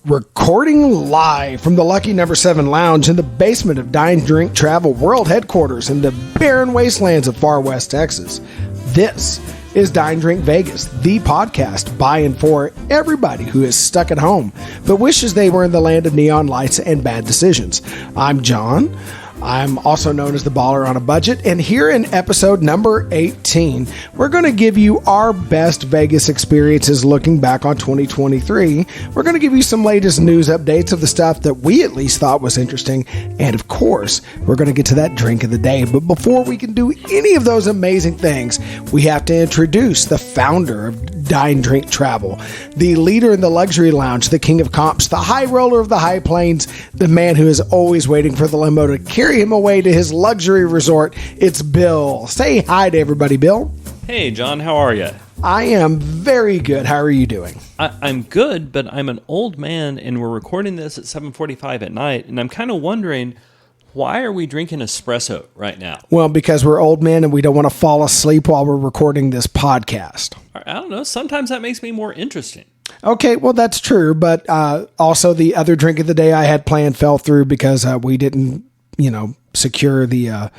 Recording live from the Lucky Number 7 Lounge in the basement of Dine Drink Travel World Headquarters in the barren wastelands of far west Texas. This is Dine Drink Vegas, the podcast by and for everybody who is stuck at home but wishes they were in the land of neon lights and bad decisions. I'm John. I'm also known as the Baller on a Budget, and here in episode number 18, we're going to give you our best Vegas experiences looking back on 2023. We're going to give you some latest news updates of the stuff that we at least thought was interesting, and of course, we're going to get to that drink of the day. But before we can do any of those amazing things, we have to introduce the founder of Dine Drink Travel, the leader in the luxury lounge, the king of comps, the high roller of the high plains, the man who is always waiting for the limo to carry him away to his luxury resort. It's Bill. Say hi to everybody, Bill. Hey, John. How are you? I am very good. How are you doing? I'm good, but I'm an old man, and we're recording this at 7:45 at night, and I'm kind of wondering, why are we drinking espresso right now? Well, because we're old men and we don't want to fall asleep while we're recording this podcast. I don't know. Sometimes that makes me more interesting. Okay, well, that's true. But also the other drink of the day I had planned fell through because we didn't, secure the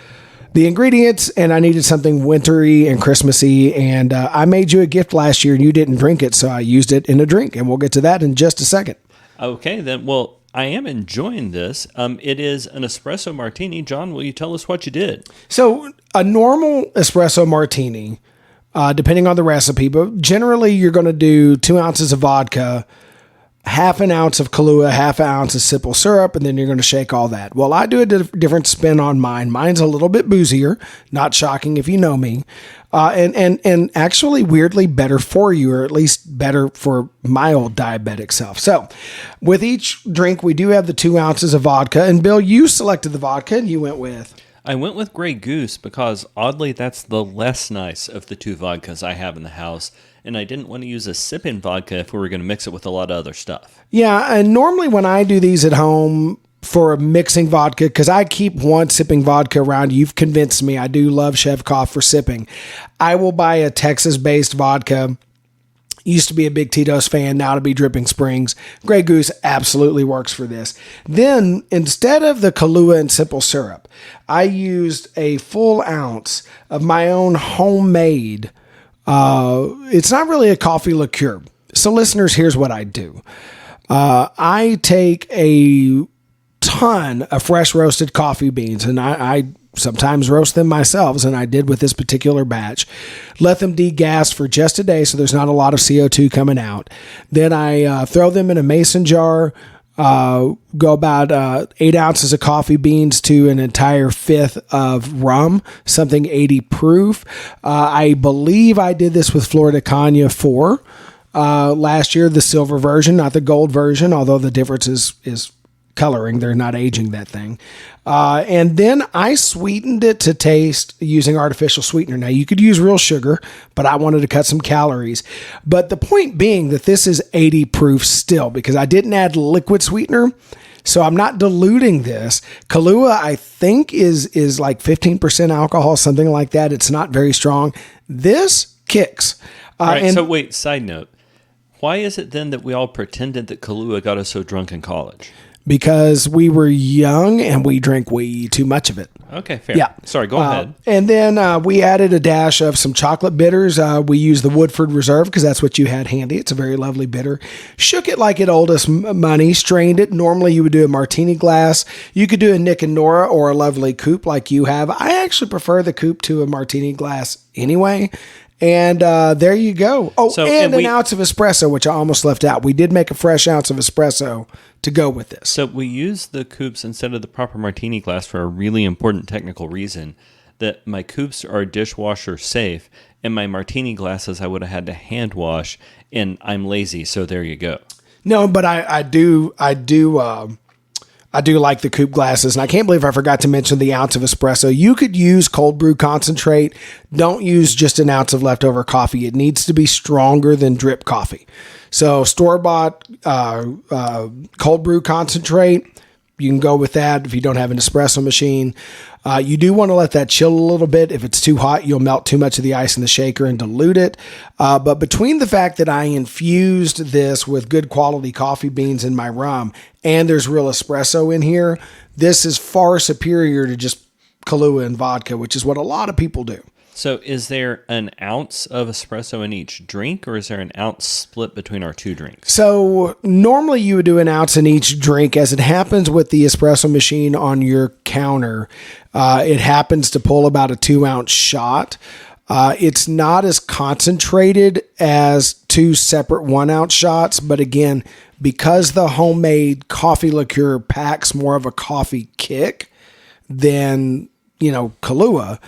ingredients, and I needed something wintry and Christmassy. And I made you a gift last year and you didn't drink it, so I used it in a drink. And we'll get to that in just a second. Okay, then. Well, I am enjoying this. It is an Espresso Martini. John, will you tell us what you did? So a normal Espresso Martini, depending on the recipe, but generally you're going to do 2 ounces of vodka, half an ounce of Kahlua, half an ounce of simple syrup, and then you're going to shake all that. Well, I do a different spin on mine. Mine's a little bit boozier, not shocking if you know me, and actually weirdly better for you, or at least better for my old diabetic self. So with each drink, we do have the 2 ounces of vodka, and Bill, you selected the vodka and you went with... I went with Grey Goose because, oddly, that's the less nice of the 2 vodkas I have in the house, and I didn't want to use a sipping vodka if we were going to mix it with a lot of other stuff. Yeah, and normally when I do these at home for a mixing vodka, because I keep one sipping vodka around, you've convinced me, I do love Chevkov for sipping. I will buy a Texas-based vodka. Used to be a big Tito's fan, now to be Dripping Springs. Grey Goose absolutely works for this. Then, instead of the Kahlua and simple syrup, I used a full ounce of my own homemade, it's not really a coffee liqueur. So listeners, here's what I do. I take a ton of fresh roasted coffee beans, and I sometimes roast them myself, and I did with this particular batch. Let them degas for just a day so there's not a lot of CO2 coming out. Then I throw them in a mason jar, go about 8 ounces of coffee beans to an entire fifth of rum, something 80 proof. I believe I did this with Florida Cagna 4 last year, the silver version, not the gold version, although the difference is coloring. They're not aging that thing. And then I sweetened it to taste using artificial sweetener. Now, you could use real sugar, but I wanted to cut some calories. But the point being that this is 80 proof still, because I didn't add liquid sweetener, so I'm not diluting this. Kahlua, I think, is like 15% alcohol, something like that. It's not very strong. This kicks. All right, so wait, side note. Why is it then that we all pretended that Kahlua got us so drunk in college? Because we were young and we drank way too much of it. Okay, fair. Yeah. Sorry, go ahead. And then we added a dash of some chocolate bitters. We used the Woodford Reserve because that's what you had handy. It's a very lovely bitter. Shook it like it owed us money, strained it. Normally you would do a martini glass. You could do a Nick and Nora or a lovely coupe like you have. I actually prefer the coupe to a martini glass anyway. And there you go. Oh, and an ounce of espresso, which I almost left out. We did make a fresh ounce of espresso to go with this. So we used the coupes instead of the proper martini glass for a really important technical reason, that my coupes are dishwasher safe, and my martini glasses I would have had to hand wash, and I'm lazy, so there you go. No, but I do like the coupe glasses, and I can't believe I forgot to mention the ounce of espresso. You could use cold brew concentrate. Don't use just an ounce of leftover coffee. It needs to be stronger than drip coffee. So store-bought cold brew concentrate, you can go with that if you don't have an espresso machine. You do want to let that chill a little bit. If it's too hot, you'll melt too much of the ice in the shaker and dilute it. But between the fact that I infused this with good quality coffee beans in my rum and there's real espresso in here, this is far superior to just Kahlua and vodka, which is what a lot of people do. So is there an ounce of espresso in each drink, or is there an ounce split between our two drinks? So normally you would do an ounce in each drink. As it happens with the espresso machine on your counter, it happens to pull about a 2-ounce shot. It's not as concentrated as 2 separate 1-ounce shots, but again, because the homemade coffee liqueur packs more of a coffee kick than, Kahlua,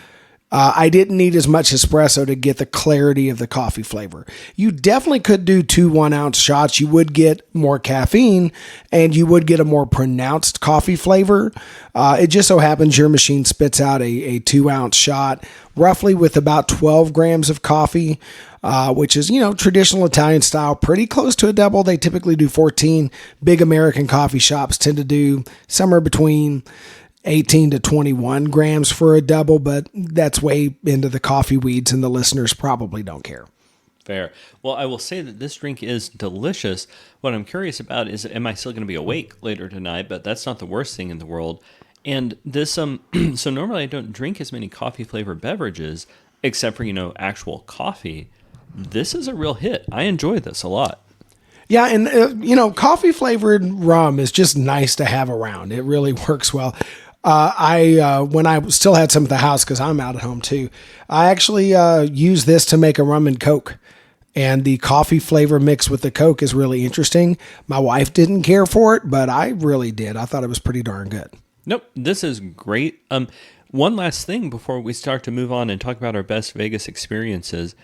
I didn't need as much espresso to get the clarity of the coffee flavor. You definitely could do 2 1-ounce shots. You would get more caffeine and you would get a more pronounced coffee flavor. It just so happens your machine spits out a 2-ounce shot, roughly with about 12 grams of coffee, which is, traditional Italian style, pretty close to a double. They typically do 14. Big American coffee shops tend to do somewhere between 18 to 21 grams for a double, but that's way into the coffee weeds and the listeners probably don't care. Fair. Well, I will say that this drink is delicious. What I'm curious about is, am I still going to be awake later tonight? But that's not the worst thing in the world. And this, so normally I don't drink as many coffee flavored beverages, except for, actual coffee. This is a real hit. I enjoy this a lot. Yeah, and, coffee flavored rum is just nice to have around. It really works well. When I still had some at the house, because I'm out at home too, I actually used this to make a rum and Coke. And the coffee flavor mix with the Coke is really interesting. My wife didn't care for it, but I really did. I thought it was pretty darn good. Nope, this is great. One last thing before we start to move on and talk about our best Vegas experiences.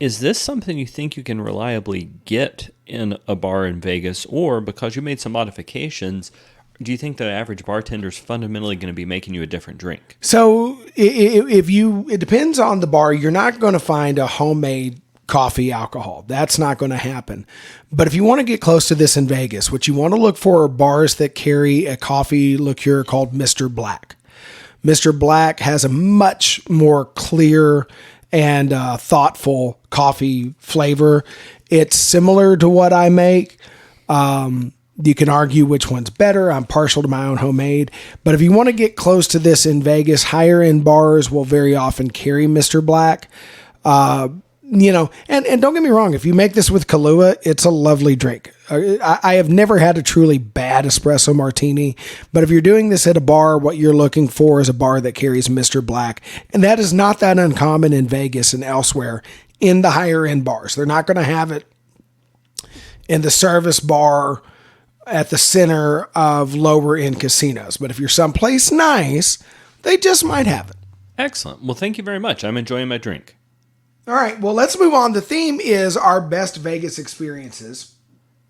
Is this something you think you can reliably get in a bar in Vegas, or because you made some modifications, do you think the average bartender is fundamentally going to be making you a different drink? So it depends on the bar. You're not going to find a homemade coffee alcohol. That's not going to happen. But if you want to get close to this in Vegas, what you want to look for are bars that carry a coffee liqueur called Mr. Black. Mr. Black has a much more clear and thoughtful coffee flavor. It's similar to what I make. You can argue which one's better. I'm partial to my own homemade. But if you want to get close to this in Vegas, higher end bars will very often carry Mr. Black. And don't get me wrong, if you make this with Kahlua, it's a lovely drink. I have never had a truly bad espresso martini, but if you're doing this at a bar, what you're looking for is a bar that carries Mr. Black. And that is not that uncommon in Vegas and elsewhere in the higher end bars. They're not going to have it in the service bar at the center of lower end casinos. But if you're someplace nice, they just might have it. Excellent. Well, thank you very much. I'm enjoying my drink. All right, well, let's move on. The theme is our best Vegas experiences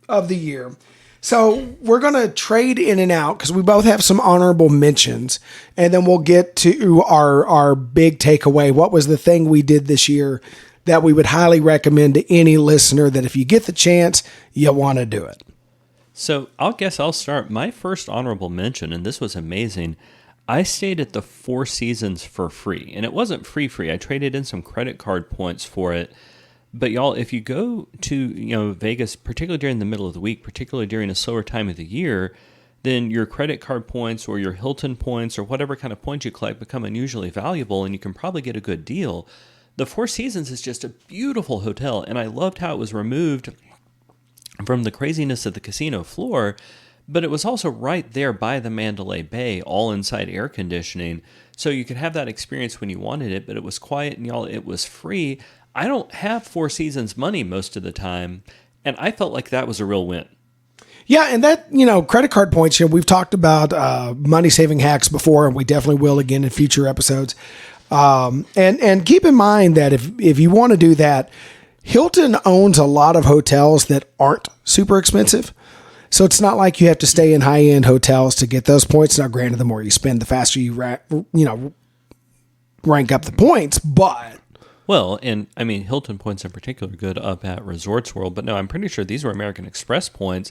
of the year. So we're going to trade in and out because we both have some honorable mentions, and then we'll get to our big takeaway. What was the thing we did this year that we would highly recommend to any listener that if you get the chance, you want to do it? So I'll start. My first honorable mention, and this was amazing, I stayed at the Four Seasons for free. And it wasn't free. I traded in some credit card points for it. But y'all, if you go to Vegas, particularly during the middle of the week, particularly during a slower time of the year, then your credit card points or your Hilton points or whatever kind of points you collect become unusually valuable, and you can probably get a good deal. The Four Seasons is just a beautiful hotel, and I loved how it was removed from the craziness of the casino floor, but it was also right there by the Mandalay Bay, all inside air conditioning. So you could have that experience when you wanted it, but it was quiet and y'all, it was free. I don't have Four Seasons money most of the time, and I felt like that was a real win. Yeah, and that, credit card points, we've talked about money-saving hacks before, and we definitely will again in future episodes. And keep in mind that if you want to do that, Hilton owns a lot of hotels that aren't super expensive. So it's not like you have to stay in high-end hotels to get those points. Now, granted, the more you spend, the faster you rank up the points, but... Well, and I mean, Hilton points in particular are good up at Resorts World, but no, I'm pretty sure these were American Express points,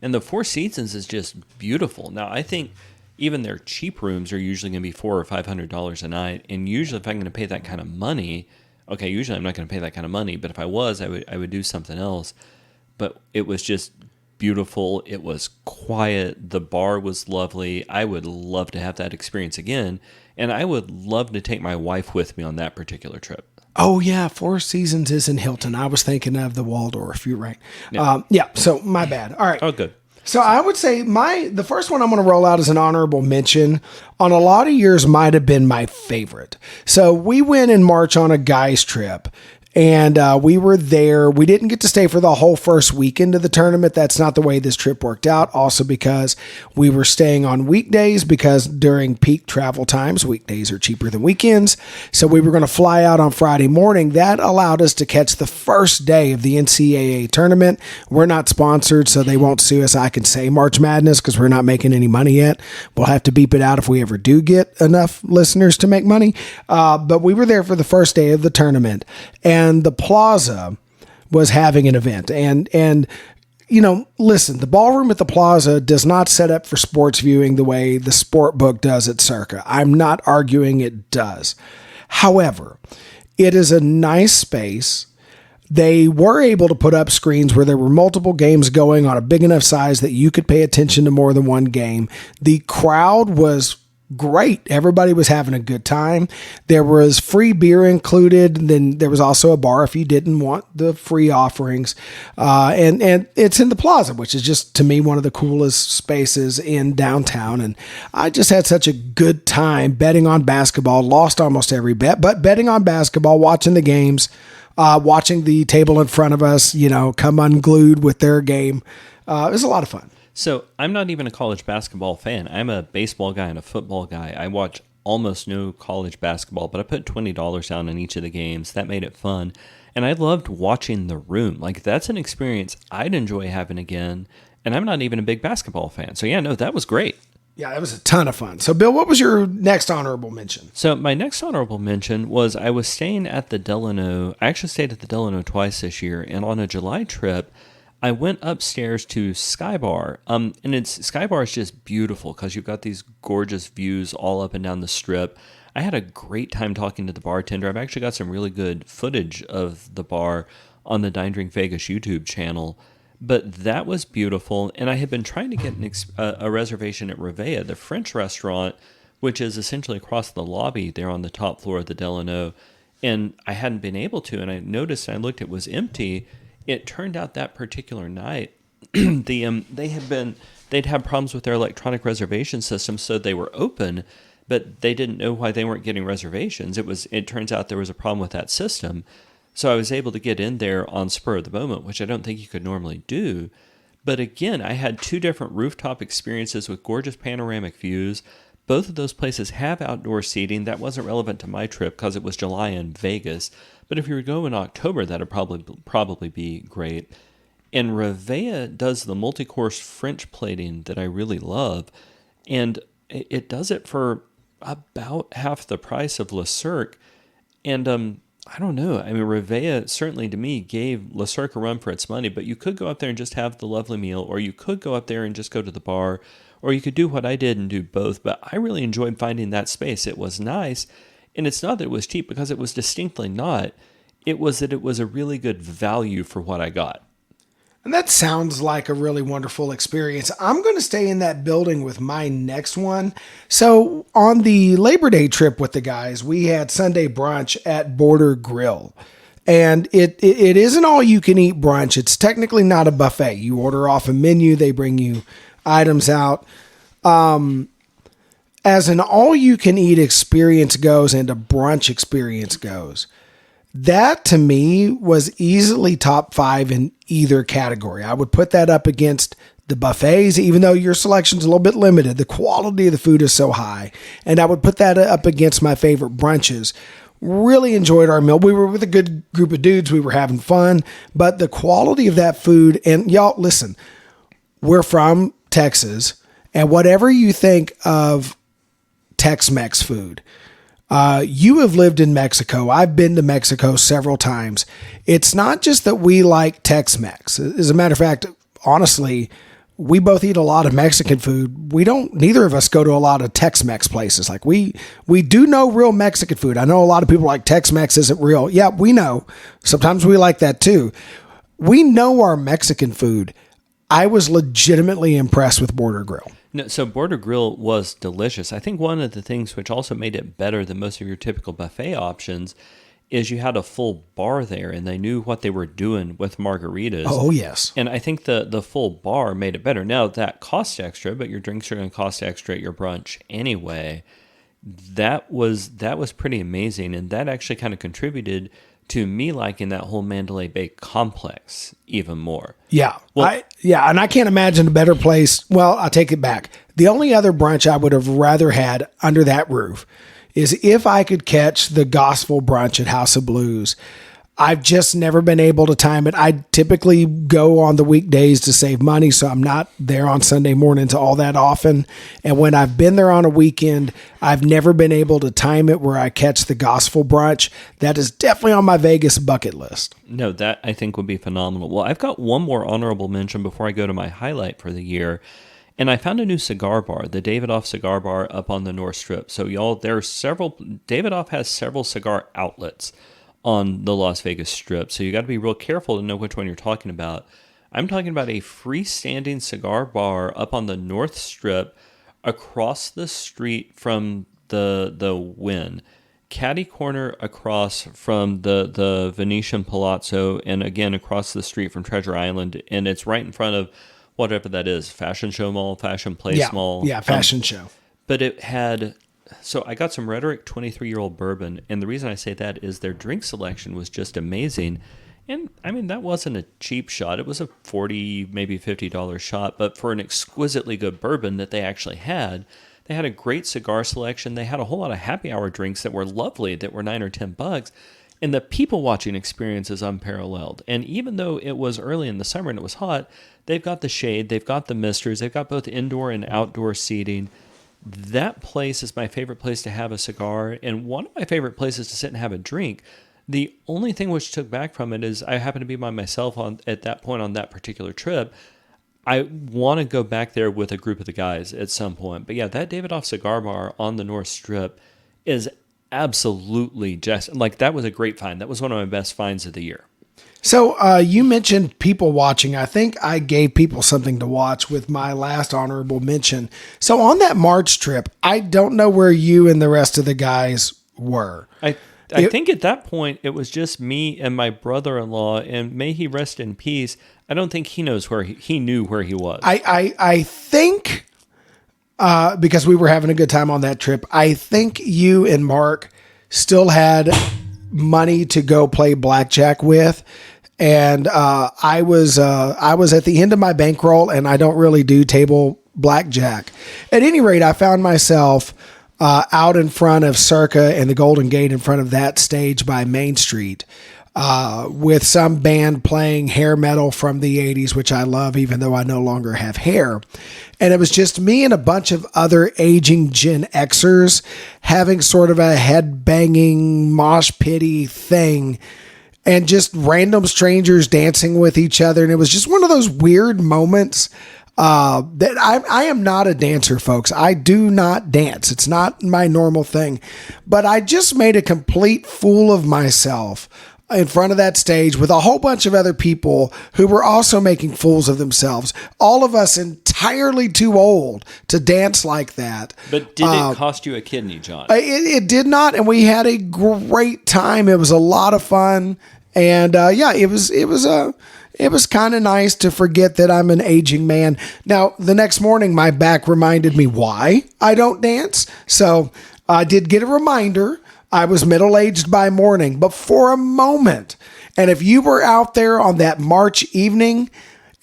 And the Four Seasons is just beautiful. Now, I think even their cheap rooms are usually going to be $400 or $500 a night. And usually if I'm going to pay that kind of money, okay, usually I'm not going to pay that kind of money, but if I was, I would do something else. But it was just beautiful. It was quiet. The bar was lovely. I would love to have that experience again. And I would love to take my wife with me on that particular trip. Oh, yeah. Four Seasons is in Hilton. I was thinking of the Waldorf. You're right. Yeah. So my bad. All right. Oh, good. So I would say the first one I'm going to roll out as an honorable mention on a lot of years might have been my favorite. So we went in March on a guys trip. And we were there. We didn't get to stay for the whole first weekend of the tournament. That's not the way this trip worked out. Also because we were staying on weekdays because during peak travel times, weekdays are cheaper than weekends. So we were going to fly out on Friday morning. That allowed us to catch the first day of the NCAA tournament. We're not sponsored, so they won't sue us. I can say March Madness because we're not making any money yet. We'll have to beep it out if we ever do get enough listeners to make money. But we were there for the first day of the tournament. And the Plaza was having an event. And listen, the ballroom at the Plaza does not set up for sports viewing the way the sport book does at Circa. I'm not arguing it does. However, it is a nice space. They were able to put up screens where there were multiple games going on a big enough size that you could pay attention to more than one game. The crowd was great. Everybody was having a good time. There was free beer included. Then there was also a bar if you didn't want the free offerings. And it's in the Plaza, which is just, to me, one of the coolest spaces in downtown. And I just had such a good time betting on basketball, lost almost every bet, but betting on basketball, watching the games, watching the table in front of us, come unglued with their game. It was a lot of fun. So I'm not even a college basketball fan. I'm a baseball guy and a football guy. I watch almost no college basketball, but I put $20 down on each of the games. That made it fun. And I loved watching the room. Like, that's an experience I'd enjoy having again. And I'm not even a big basketball fan. So yeah, no, that was great. Yeah, that was a ton of fun. So Bill, what was your next honorable mention? So my next honorable mention was I was staying at the Delano. I actually stayed at the Delano twice this year. And on a July trip, I went upstairs to Sky Bar, and Sky Bar is just beautiful because you've got these gorgeous views all up and down the strip. I had a great time talking to the bartender. I've actually got some really good footage of the bar on the Dine Drink Vegas YouTube channel, but that was beautiful. And I had been trying to get a reservation at Revea, the French restaurant, which is essentially across the lobby there on the top floor of the Delano, and I hadn't been able to. And I noticed, and I looked, it was empty. It turned out that particular night, they'd had problems with their electronic reservation system, so they were open, but they didn't know why they weren't getting reservations. It turns out there was a problem with that system. So I was able to get in there on spur of the moment, which I don't think you could normally do. But again, I had two different rooftop experiences with gorgeous panoramic views. Both of those places have outdoor seating. That wasn't relevant to my trip because it was July in Vegas. But if you were going in October, that would probably be great. And Revea does the multi-course French plating that I really love. And it does it for about half the price of Le Cirque. And I don't know. I mean, Revea certainly to me gave Le Cirque a run for its money. But you could go up there and just have the lovely meal. Or you could go up there and just go to the bar. Or you could do what I did and do both. But I really enjoyed finding that space. It was nice. And it's not that it was cheap, because it was distinctly not. It was that it was a really good value for what I got. And that sounds like a really wonderful experience. I'm going to stay in that building with my next one. So on the Labor Day trip with the guys, we had Sunday brunch at Border Grill. And it isn't all you can eat brunch. It's technically not a buffet. You order off a menu. They bring you items out. As an all-you-can-eat experience goes and a brunch experience goes, that to me was easily top 5 in either category. I would put that up against the buffets, even though your selection's a little bit limited. The quality of the food is so high. And I would put that up against my favorite brunches. Really enjoyed our meal. We were with a good group of dudes. We were having fun. But the quality of that food, and y'all, listen, we're from Texas, and whatever you think of Tex-Mex food. You have lived in Mexico. I've been to Mexico several times. It's not just that we like Tex-Mex. As a matter of fact, honestly, we both eat a lot of Mexican food. Neither of us go to a lot of Tex-Mex places. Like we do know real Mexican food. I know a lot of people like Tex-Mex isn't real. Yeah, we know. Sometimes we like that too. We know our Mexican food. I was legitimately impressed with Border Grill. No, so Border Grill was delicious. I think one of the things which also made it better than most of your typical buffet options is you had a full bar there, and they knew what they were doing with margaritas. Oh, yes. And I think the full bar made it better. Now, that costs extra, but your drinks are going to cost extra at your brunch anyway. That was pretty amazing, and that actually kind of contributed to me liking that whole Mandalay Bay complex even more. Yeah. And I can't imagine a better place. Well, I'll take it back. The only other brunch I would have rather had under that roof is if I could catch the gospel brunch at House of Blues. I've just never been able to time it. I typically go on the weekdays to save money, so I'm not there on Sunday mornings all that often. And when I've been there on a weekend, I've never been able to time it where I catch the gospel brunch. That is definitely on my Vegas bucket list. No, that I think would be phenomenal. Well, I've got one more honorable mention before I go to my highlight for the year. And I found a new cigar bar, the Davidoff Cigar Bar up on the North Strip. So y'all, Davidoff has several cigar outlets on the Las Vegas Strip. So you got to be real careful to know which one you're talking about. I'm talking about a freestanding cigar bar up on the North Strip across the street from the Wynn. Caddy corner across from the Venetian Palazzo, and again across the street from Treasure Island. And it's right in front of whatever that is, Fashion Show Mall, Fashion Place Mall. Yeah, Fashion Show. But it had, so I got some Rhetoric 23-year-old bourbon, and the reason I say that is their drink selection was just amazing. And, I mean, that wasn't a cheap shot. It was a $40, maybe $50 shot, but for an exquisitely good bourbon that they actually had, they had a great cigar selection. They had a whole lot of happy hour drinks that were lovely, that were $9 or $10. And the people watching experience is unparalleled. And even though it was early in the summer and it was hot, they've got the shade, they've got the misters, they've got both indoor and outdoor seating. That place is my favorite place to have a cigar, and one of my favorite places to sit and have a drink. The only thing which took back from it is I happened to be by myself at that point on that particular trip. I want to go back there with a group of the guys at some point. But yeah, that Davidoff Cigar Bar on the North Strip is absolutely just like, that was a great find. That was one of my best finds of the year. So you mentioned people watching. I think I gave people something to watch with my last honorable mention. So on that March trip, I don't know where you and the rest of the guys were. I think at that point it was just me and my brother-in-law, and may he rest in peace. I don't think he knows where he knew where he was. I think because we were having a good time on that trip, I think you and Mark still had money to go play blackjack with. And I was at the end of my bankroll, and I don't really do table blackjack. At any rate, I found myself out in front of Circa and the Golden Gate, in front of that stage by Main Street, with some band playing hair metal from the 80s, which I love, even though I no longer have hair. And it was just me and a bunch of other aging Gen Xers having sort of a head-banging mosh pity thing, and just random strangers dancing with each other. And it was just one of those weird moments that I am not a dancer, folks. I do not dance. It's not my normal thing. But I just made a complete fool of myself in front of that stage with a whole bunch of other people who were also making fools of themselves. All of us entirely too old to dance like that. But did it cost you a kidney, John? It did not, and we had a great time. It was a lot of fun, and it was kind of nice to forget that I'm an aging man. Now, the next morning, my back reminded me why I don't dance, so I did get a reminder. I was middle-aged by morning, but for a moment, and if you were out there on that March evening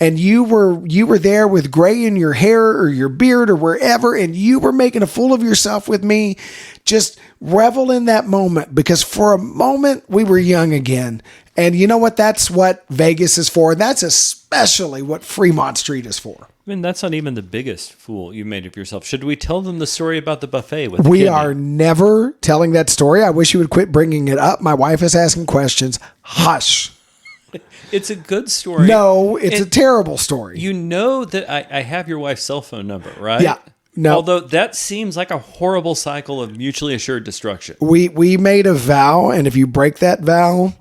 and you were there with gray in your hair or your beard or wherever, and you were making a fool of yourself with me, just revel in that moment, because for a moment we were young again. And you know what? That's what Vegas is for. And that's especially what Fremont Street is for. I mean, that's not even the biggest fool you made of yourself. Should we tell them the story about the buffet with the We kidney? are never telling that story. I wish you would quit bringing it up. My wife is asking questions. Hush. It's a good story. No, it's a terrible story. You know that I have your wife's cell phone number, right? Yeah. No. Although that seems like a horrible cycle of mutually assured destruction. We made a vow, and if you break that vow,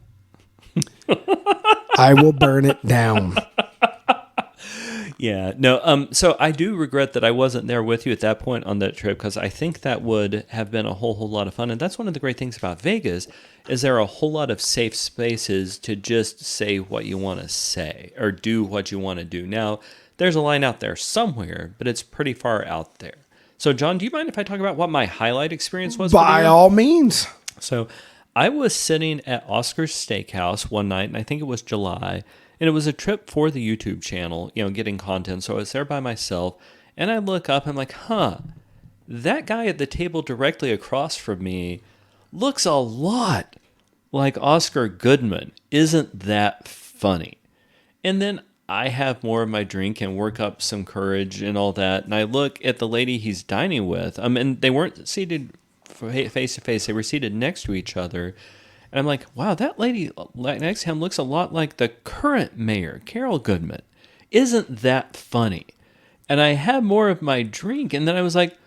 I will burn it down. Yeah, no. So I do regret that I wasn't there with you at that point on that trip, because I think that would have been a whole lot of fun. And that's one of the great things about Vegas is there are a whole lot of safe spaces to just say what you want to say or do what you want to do. Now, there's a line out there somewhere, but it's pretty far out there. So, John, do you mind if I talk about what my highlight experience was? By all means. So, I was sitting at Oscar's Steakhouse one night, and I think it was July. And it was a trip for the YouTube channel, getting content. So I was there by myself, and I look up, and I'm like, that guy at the table directly across from me looks a lot like Oscar Goodman. Isn't that funny? And then I have more of my drink and work up some courage and all that. And I look at the lady he's dining with, and they weren't seated face to face. They were seated next to each other. And I'm like, wow, that lady next to him looks a lot like the current mayor, Carol Goodman. Isn't that funny? And I had more of my drink, and then I was like,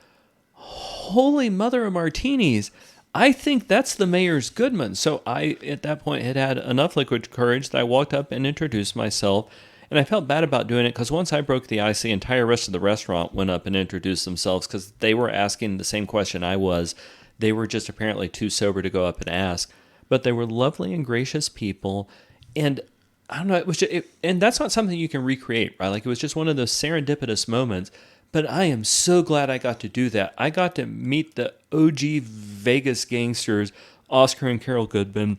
holy mother of martinis, I think that's the mayor's Goodman. So I, at that point, had enough liquid courage that I walked up and introduced myself. And I felt bad about doing it because once I broke the ice, the entire rest of the restaurant went up and introduced themselves because they were asking the same question I was. They were just apparently too sober to go up and ask. But they were lovely and gracious people, and I don't know. It was and that's not something you can recreate, right? Like it was just one of those serendipitous moments. But I am so glad I got to do that. I got to meet the OG Vegas gangsters, Oscar and Carol Goodman,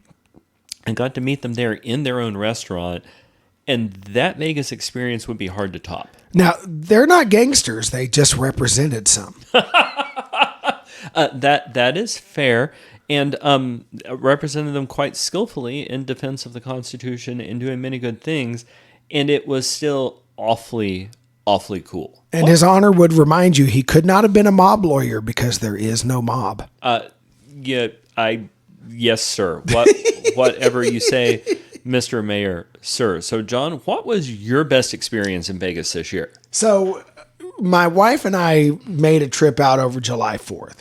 and got to meet them there in their own restaurant. And that Vegas experience would be hard to top. Now, they're not gangsters; they just represented some. That is fair. And represented them quite skillfully in defense of the Constitution and doing many good things. And it was still awfully, awfully cool. And His Honor would remind you he could not have been a mob lawyer because there is no mob. Yes, sir. Whatever you say, Mr. Mayor, sir. So, John, what was your best experience in Vegas this year? So, my wife and I made a trip out over July 4th.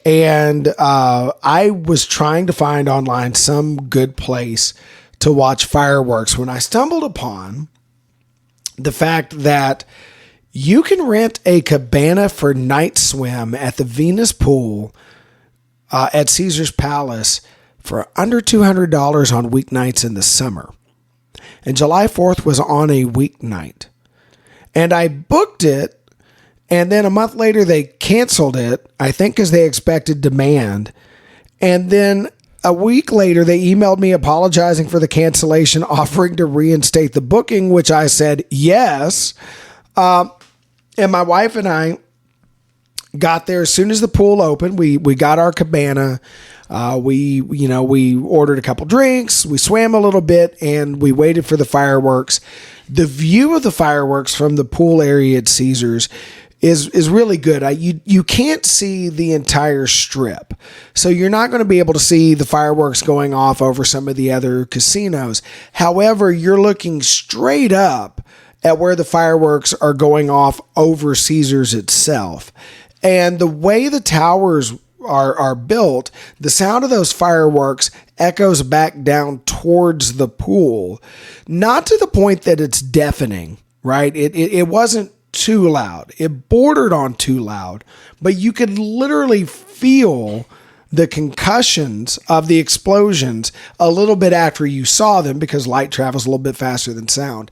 And I was trying to find online some good place to watch fireworks when I stumbled upon the fact that you can rent a cabana for night swim at the Venus Pool at Caesar's Palace for under $200 on weeknights in the summer. And July 4th was on a weeknight. And I booked it. And then a month later, they canceled it, I think because they expected demand. And then a week later, they emailed me apologizing for the cancellation, offering to reinstate the booking, which I said yes. And my wife and I got there as soon as the pool opened. We got our cabana. We ordered a couple drinks. We swam a little bit, and we waited for the fireworks. The view of the fireworks from the pool area at Caesars is really good. You can't see the entire strip. So you're not going to be able to see the fireworks going off over some of the other casinos. However, you're looking straight up at where the fireworks are going off over Caesars itself. And the way the towers are built, the sound of those fireworks echoes back down towards the pool. Not to the point that it's deafening, right? It wasn't too loud. It bordered on too loud, but you could literally feel the concussions of the explosions a little bit after you saw them because light travels a little bit faster than sound.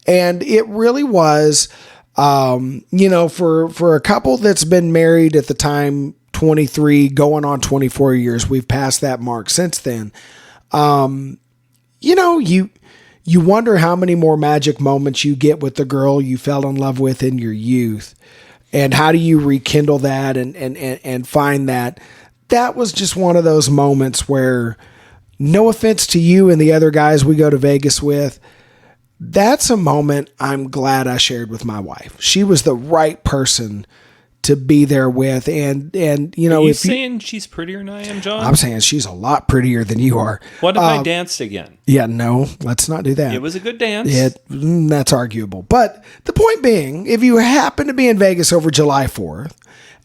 And it really was, for a couple that's been married at the time, 23, going on 24 years, we've passed that mark since then. You wonder how many more magic moments you get with the girl you fell in love with in your youth. And how do you rekindle that and find that? That was just one of those moments where, no offense to you and the other guys we go to Vegas with, that's a moment I'm glad I shared with my wife. She was the right person to be there with. And you know, Are you saying she's prettier than I am, John? I'm saying she's a lot prettier than you are. What if I danced again? Yeah, no, let's not do that. It was a good dance. That's arguable. But the point being, if you happen to be in Vegas over July 4th,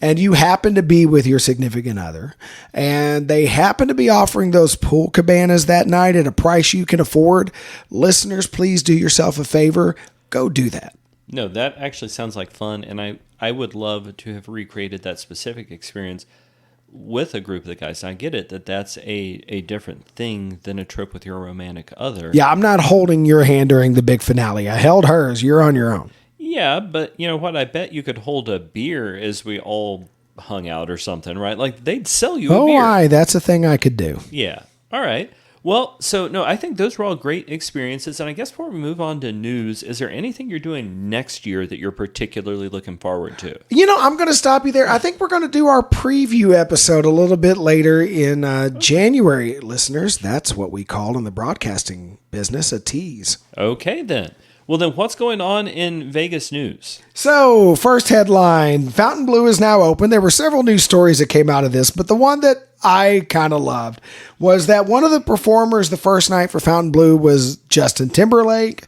and you happen to be with your significant other, and they happen to be offering those pool cabanas that night at a price you can afford, listeners, please do yourself a favor. Go do that. No, that actually sounds like fun, and I would love to have recreated that specific experience with a group of the guys. I get it that that's a different thing than a trip with your romantic other. Yeah, I'm not holding your hand during the big finale. I held hers. You're on your own. Yeah, but you know what? I bet you could hold a beer as we all hung out or something, right? Like they'd sell you a beer. Oh, that's a thing I could do. Yeah. All right. Well, so no, I think those were all great experiences. And I guess before we move on to news, is there anything you're doing next year that you're particularly looking forward to? You know, I'm going to stop you there. I think we're going to do our preview episode a little bit later in January, listeners. That's what we call in the broadcasting business a tease. Okay, then. Well, then what's going on in Vegas news? So, first headline, Fontainebleau is now open. There were several news stories that came out of this, but the one that I kind of loved was that one of the performers the first night for Fontainebleau was Justin Timberlake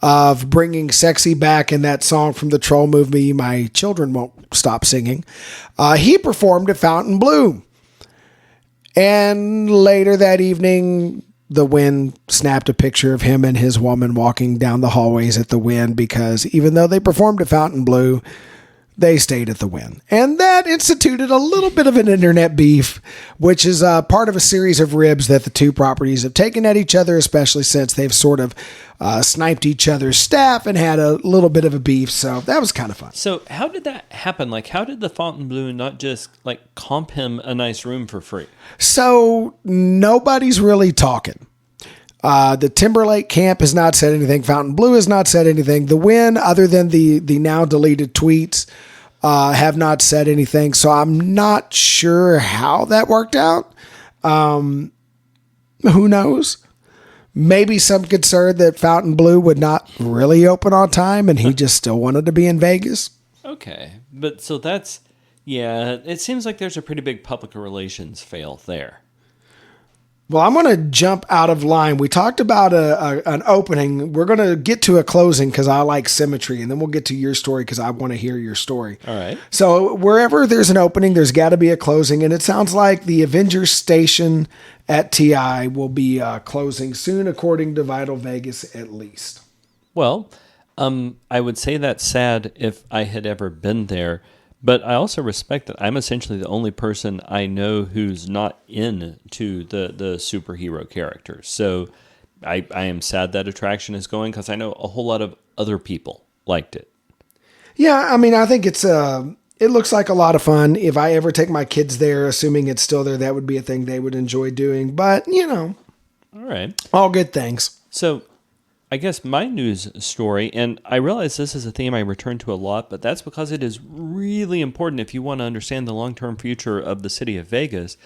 of bringing Sexy back in that song from the Troll movie, My Children Won't Stop Singing. He performed at Fontainebleau. And later that evening, the Wynn snapped a picture of him and his woman walking down the hallways at the Wynn because even though they performed at Fontainebleau, they stayed at the Wynn. And that instituted a little bit of an internet beef, which is part of a series of ribs that the two properties have taken at each other, especially since they've sort of sniped each other's staff and had a little bit of a beef. So that was kind of fun. So how did that happen? Like, how did the Fontainebleau not just like comp him a nice room for free? So nobody's really talking. The Timberlake camp has not said anything. Fontainebleau has not said anything. The Wynn, other than the now deleted tweets, have not said anything. So I'm not sure how that worked out. Who knows? Maybe some concern that Fontainebleau would not really open on time and he just still wanted to be in Vegas. Okay. But so that's, yeah, it seems like there's a pretty big public relations fail there. Well, I'm going to jump out of line. We talked about an opening. We're going to get to a closing because I like symmetry, and then we'll get to your story because I want to hear your story. All right. So wherever there's an opening, there's got to be a closing, and it sounds like the Avengers Station at TI will be closing soon, according to Vital Vegas, at least. Well, I would say that's sad if I had ever been there. But I also respect that I'm essentially the only person I know who's not into the superhero characters. So I am sad that attraction is going because I know a whole lot of other people liked it. Yeah, I mean, I think it looks like a lot of fun. If I ever take my kids there, assuming it's still there, that would be a thing they would enjoy doing. But, you know. All right. All good things. So I guess my news story, and I realize this is a theme I return to a lot, but that's because it is really important if you want to understand the long-term future of the city of Vegas.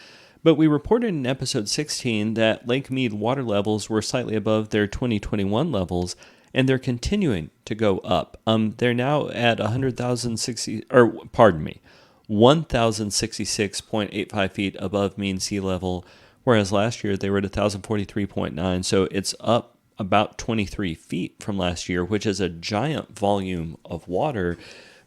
But we reported in episode 16 that Lake Mead water levels were slightly above their 2021 levels, and they're continuing to go up. They're now at 1,066.85 feet above mean sea level, whereas last year they were at 1,043.9, so it's up about 23 feet from last year, which is a giant volume of water,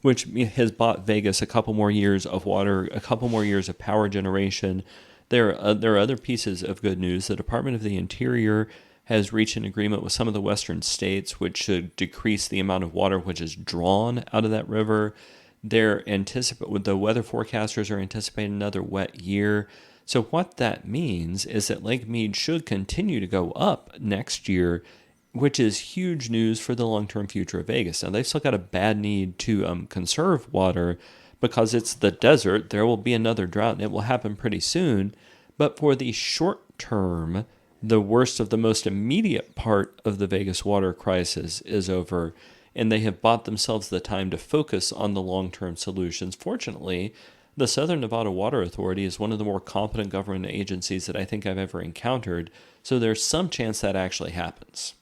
which has bought Vegas a couple more years of water, a couple more years of power generation. There are other pieces of good news. The Department of the Interior has reached an agreement with some of the western states, which should decrease the amount of water which is drawn out of that river. The weather forecasters are anticipating another wet year. So what that means is that Lake Mead should continue to go up next year, which is huge news for the long-term future of Vegas. Now, they've still got a bad need to conserve water because it's the desert. There will be another drought, and it will happen pretty soon. But for the short term, the worst of the most immediate part of the Vegas water crisis is over, and they have bought themselves the time to focus on the long-term solutions. Fortunately, the Southern Nevada Water Authority is one of the more competent government agencies that I think I've ever encountered, so there's some chance that actually happens.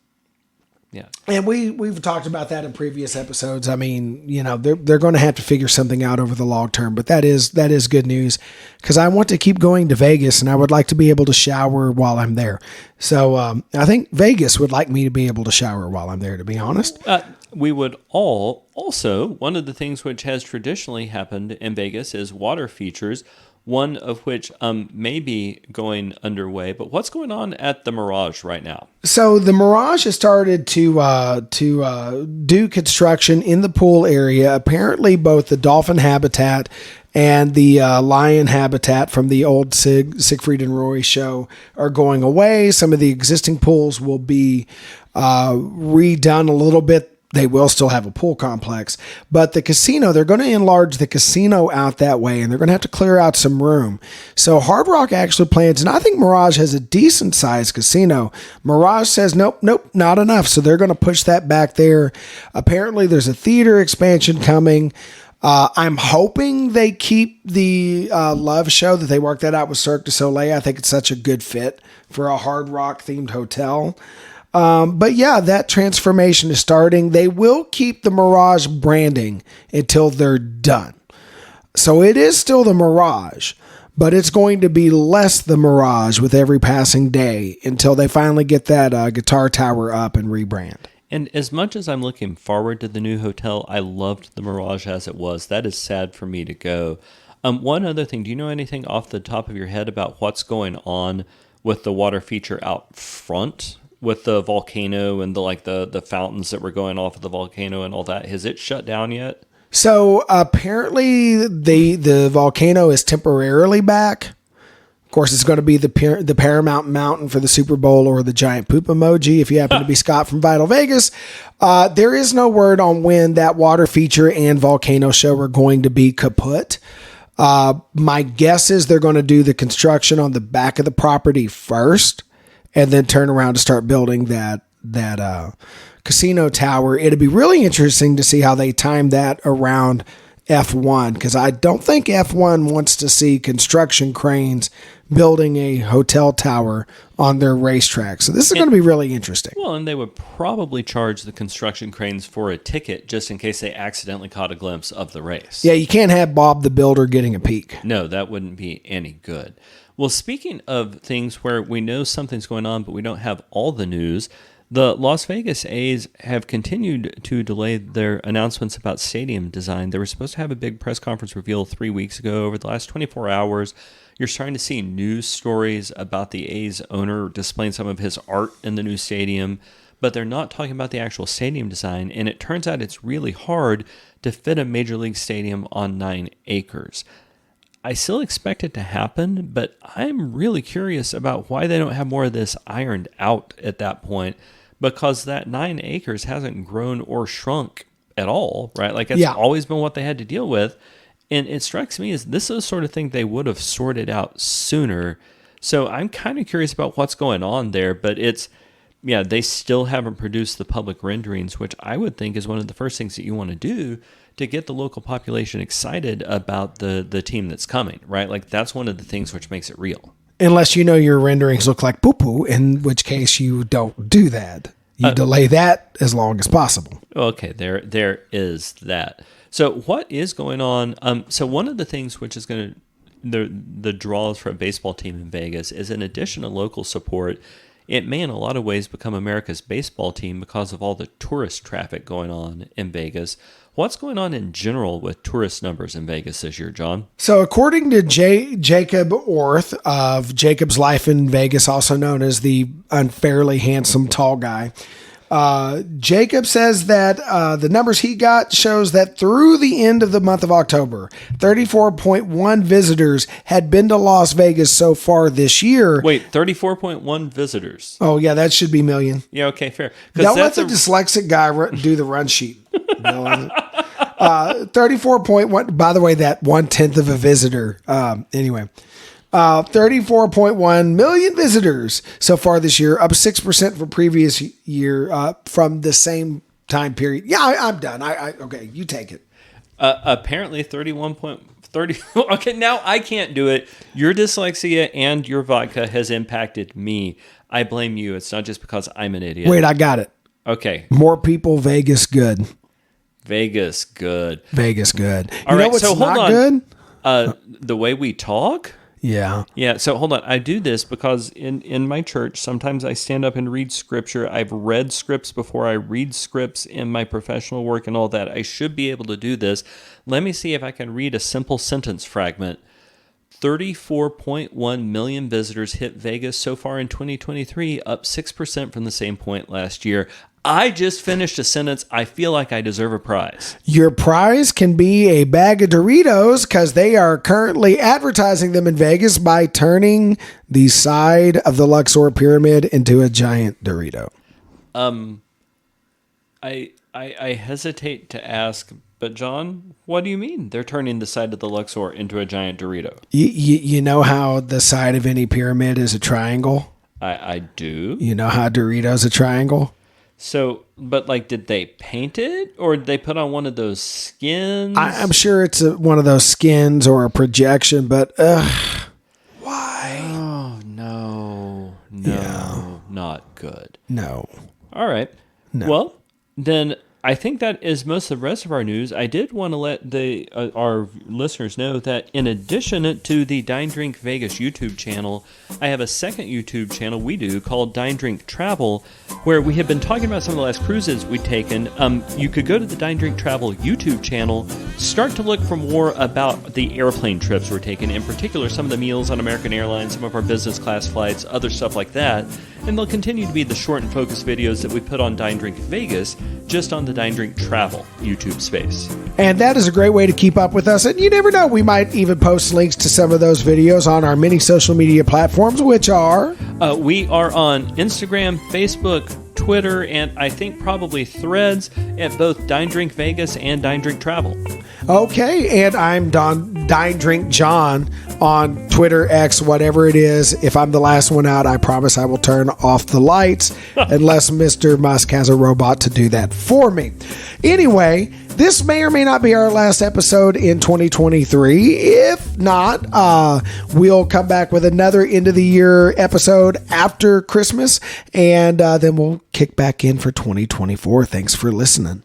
Yeah. And we've talked about that in previous episodes. I mean, they're going to have to figure something out over the long term, but that is good news because I want to keep going to Vegas and I would like to be able to shower while I'm there. So I think Vegas would like me to be able to shower while I'm there, to be honest. We would all also, one of the things which has traditionally happened in Vegas is water features, one of which may be going underway. But what's going on at the Mirage right now? So the Mirage has started to do construction in the pool area. Apparently, both the dolphin habitat and the lion habitat from the old Siegfried and Roy show are going away. Some of the existing pools will be redone a little bit. They will still have a pool complex, but the casino, they're going to enlarge the casino out that way, and they're going to have to clear out some room. So Hard Rock actually plans, and I think Mirage has a decent sized casino. Mirage says, nope, not enough. So they're going to push that back there. Apparently there's a theater expansion coming. I'm hoping they keep the Love show, that they work that out with Cirque du Soleil. I think it's such a good fit for a Hard Rock themed hotel. But yeah, that transformation is starting. They will keep the Mirage branding until they're done. So it is still the Mirage, but it's going to be less the Mirage with every passing day until they finally get that guitar tower up and rebrand. And as much as I'm looking forward to the new hotel, I loved the Mirage as it was. That is sad for me to go. One other thing, do you know anything off the top of your head about what's going on with the water feature out front? With the volcano and the fountains that were going off of the volcano and all that, has it shut down yet? So apparently the volcano is temporarily back. Of course, it's going to be the Paramount Mountain for the Super Bowl or the giant poop emoji if you happen to be Scott from Vital Vegas. There is no word on when that water feature and volcano show are going to be kaput. My guess is they're going to do the construction on the back of the property first, and then turn around to start building that casino tower. It'd be really interesting to see how they time that around F1, because I don't think F1 wants to see construction cranes building a hotel tower on their racetrack. So this is going to be really interesting. Well, and they would probably charge the construction cranes for a ticket just in case they accidentally caught a glimpse of the race. Yeah, you can't have Bob the Builder getting a peek. No, that wouldn't be any good. Well, speaking of things where we know something's going on, but we don't have all the news, the Las Vegas A's have continued to delay their announcements about stadium design. They were supposed to have a big press conference reveal 3 weeks ago. Over the last 24 hours, you're starting to see news stories about the A's owner displaying some of his art in the new stadium, but they're not talking about the actual stadium design, and it turns out it's really hard to fit a Major League stadium on 9 acres. I still expect it to happen, but I'm really curious about why they don't have more of this ironed out at that point, because that 9 acres hasn't grown or shrunk at all, right? Like it's always been what they had to deal with. And it strikes me as this is the sort of thing they would have sorted out sooner. So I'm kind of curious about what's going on there, but they still haven't produced the public renderings, which I would think is one of the first things that you want to do to get the local population excited about the team that's coming, right? Like that's one of the things which makes it real. Unless your renderings look like poo-poo, in which case you don't do that. You delay that as long as possible. Okay, there is that. So what is going on? So one of the things which is going to the draws for a baseball team in Vegas is, in addition to local support, it may in a lot of ways become America's baseball team because of all the tourist traffic going on in Vegas. What's going on in general with tourist numbers in Vegas this year, John? So according to Jacob Orth of Jacob's Life in Vegas, also known as the unfairly handsome tall guy, Jacob says that the numbers he got shows that through the end of the month of October, 34.1 visitors had been to Las Vegas so far this year. Wait, 34.1 visitors? Oh, yeah, that should be million. Yeah, okay, fair. Don't let the dyslexic guy do the run sheet. 34.1, by the way, that 1/10 of a visitor. 34.1 million visitors so far this year, up 6% from previous year, from the same time period. Yeah, I'm done. Okay, you take it. Apparently 31.30. Okay, now I can't do it. Your dyslexia and your vodka has impacted me. I blame you. It's not just because I'm an idiot. Wait, I got it. Okay. More people, Vegas good. Vegas good. Vegas good. All you know right, what's so hold not on. good? The way we talk? Yeah. Yeah, so hold on. I do this because in my church, sometimes I stand up and read scripture. I've read scripts before I read scripts in my professional work and all that. I should be able to do this. Let me see if I can read a simple sentence fragment. 34.1 million visitors hit Vegas so far in 2023, up 6% from the same point last year. I just finished a sentence. I feel like I deserve a prize. Your prize can be a bag of Doritos because they are currently advertising them in Vegas by turning the side of the Luxor pyramid into a giant Dorito. I hesitate to ask, but John, what do you mean they're turning the side of the Luxor into a giant Dorito? You know how the side of any pyramid is a triangle? I do. You know how Doritos a triangle? So, but like, did they paint it or did they put on one of those skins? I'm sure it's one of those skins or a projection, but why? Oh, no, Yeah. not good. No. All right. No. Well, then I think that is most of the rest of our news. I did want to let our listeners know that in addition to the Dine Drink Vegas YouTube channel, I have a second YouTube channel we do called Dine Drink Travel, where we have been talking about some of the last cruises we've taken. You could go to the Dine Drink Travel YouTube channel, start to look for more about the airplane trips we're taking, in particular some of the meals on American Airlines, some of our business class flights, other stuff like that. And they'll continue to be the short and focused videos that we put on Dine Drink Vegas, just on the Dine Drink Travel YouTube space. And that is a great way to keep up with us. And you never know, we might even post links to some of those videos on our many social media platforms, which are... We are on Instagram, Facebook, Twitter, and I think probably Threads at both Dine Drink Vegas and Dine Drink Travel. Okay, and I'm Dine Drink John on Twitter, X, whatever it is. If I'm the last one out, I promise I will turn off the lights unless Mr. Musk has a robot to do that for me. Anyway, this may or may not be our last episode in 2023. If not, we'll come back with another end of the year episode after Christmas, and then we'll kick back in for 2024. Thanks for listening.